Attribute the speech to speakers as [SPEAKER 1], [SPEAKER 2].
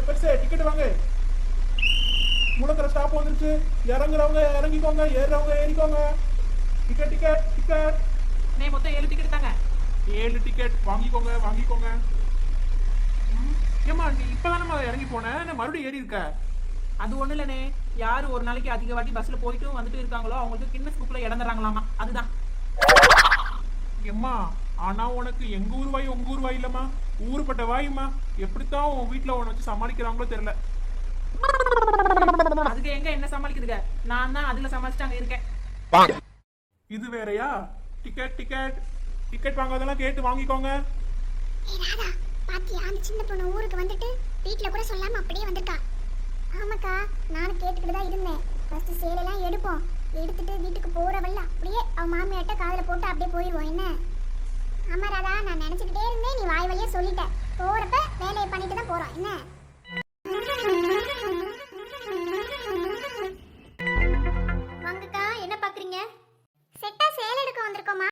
[SPEAKER 1] பெருசு டிக்கெட் வாங்க. முழக்கிற ஸ்டாப் வந்துருச்சு. இறங்குறவங்க இறங்கிக்கோங்க, ஏறுறவங்க ஏறிக்கோங்க. Ticket ticket ticket.
[SPEAKER 2] மொத்தம் 7 டிக்கெட் தாங்க.
[SPEAKER 1] 7 டிக்கெட் வாங்கிக்கோங்க வாங்கிக்கோங்க. ஏமா நீ இப்பதானே இறங்கி போன, மறுபடியும் ஏறி இருக்க?
[SPEAKER 2] அது ஒண்ணு இல்லனே, யாரு ஒரு நாளைக்கு அதிக வாட்டி பஸ்ல போயிட்டு வந்துட்டு இருக்காங்களோ அவங்களுக்கு கின்னஸ் புக்ல இடம் தராங்களாமா, அதுதான்.
[SPEAKER 1] எம்மா ஆனா உனக்கு எங்க ஊர் வாய் உங்க ஊர் வாய் இல்லம்மா, ஊருப்பட்ட வாயுமா. எப்படித்தான் உன் வீட்டுல உன்னை வச்சு சமாளிக்கிறாங்களோ தெரியல.
[SPEAKER 2] அதுக்கு எங்க என்ன சமாளிக்குதுங்க, நான் தான் அதுல சமாளிச்சுட்டு அங்க இருக்கேன்.
[SPEAKER 1] இது வேறயா? டிக்கெட் டிக்கெட் டிக்கெட் வாங்காதெல்லாம் கேட்டு வாங்கிக்கோங்க.
[SPEAKER 3] ராதா பாத்தியா, அந்த சின்ன பொண்ணு ஊருக்கு வந்துட்டு வீட்டுல கூட சொல்லாம அப்படியே வந்திருக்கா. ஆமாக்கா, நானும் கேட்டுக்கிட்டு தான் இருந்தேன். ஃபர்ஸ்ட் சேலையெல்லாம் எடுப்போம், எடுத்துட்டு வீட்டுக்கு போறவல்ல அப்படியே அவ மாமியாட்ட காதுல போட்டு அப்படியே போயிடுவோம். என்ன? ஆமா ராதா, நான் நினைச்சுக்கிட்டே இருந்தேன், நீ வாய் வழியா சொல்லிட்ட. போறப்ப வேலையை பண்ணிட்டு தான் போறோம். என்ன?